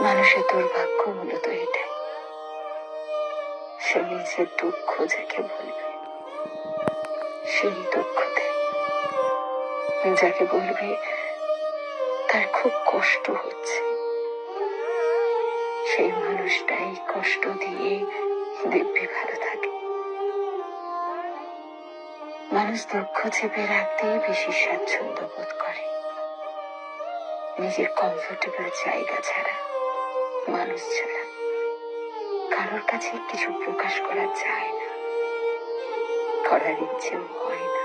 মানুষের দুর্ভাগ্য মূলত এটাই, সে নিজের দুঃখ যাকে বলবে সেই দুঃখ দেয়, যাকে বলবে তার খুব কষ্ট হচ্ছে সেই মানুষটাই কষ্ট দিয়ে দিব্যি ভালো থাকে। মানুষ দুঃখ চেপে রাখতেই বেশি স্বাচ্ছন্দ্য বোধ করে, নিজের কমফোর্টেবল জায়গা ছাড়া, মানুষ ছাড়া কারোর কাছে কিছু প্রকাশ করা যায় না, করার ইচ্ছেও হয় না।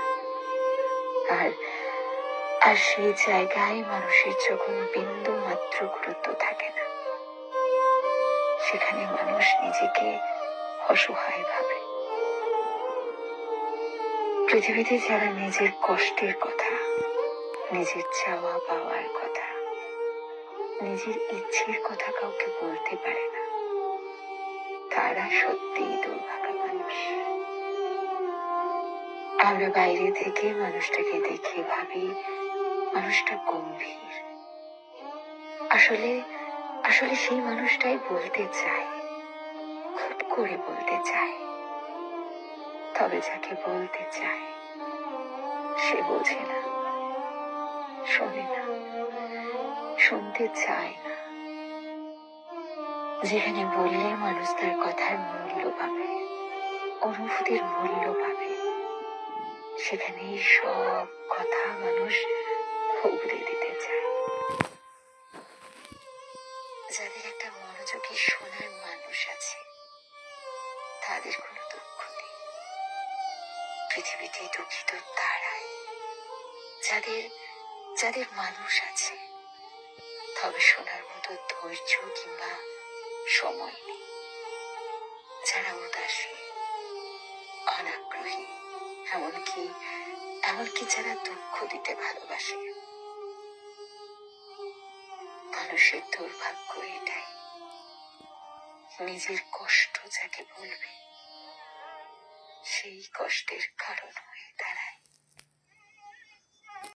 আর সেই জায়গায় মানুষের যখন বিন্দু মাত্র গুরুত্ব থাকে না, সেখানে মানুষ নিজেকে অসহায় ভাবে। পৃথিবীতে যারা নিজের কষ্টের কথা, নিজের চাওয়া পাওয়ার কথা, নিজের ইচ্ছের কথা কাউকে বলতে পারে না, তারা সত্যিই দুর্ভাগা মানুষ। আমরা বাইরে থেকে মানুষটাকে দেখে ভাবি মানুষটা গম্ভীর, আসলে আসলে সেই মানুষটাই বলতে চায়, খুব করে বলতে চায়। তবে যাকে বলতে চায় সে বোঝে না, শোনে না, শুনতে চায় না। যেখানে বললে মানুষ তার কথার মূল্য পাবে, অনুভূতির মূল্য পাবে, সেখানে সব কথা মানুষ উগড়ে দিতে চায়। যাদের একটা মনোযোগী শোনার মানুষ আছে, তাদের কোনো দুঃখ নেই। পৃথিবীতে দুঃখিত তারাই যাদের মানুষ আছে, তবে শোনার মতো ধৈর্য কিংবা সময় নেই। যারা উদাসী, অনাগ্রহী, এমনকি যারা দুঃখ দিতে ভালোবাসে। মানুষের দুর্ভাগ্য এটাই, নিজের কষ্ট যাকে বলবে সেই কষ্টের কারণ হয়ে দাঁড়ায়।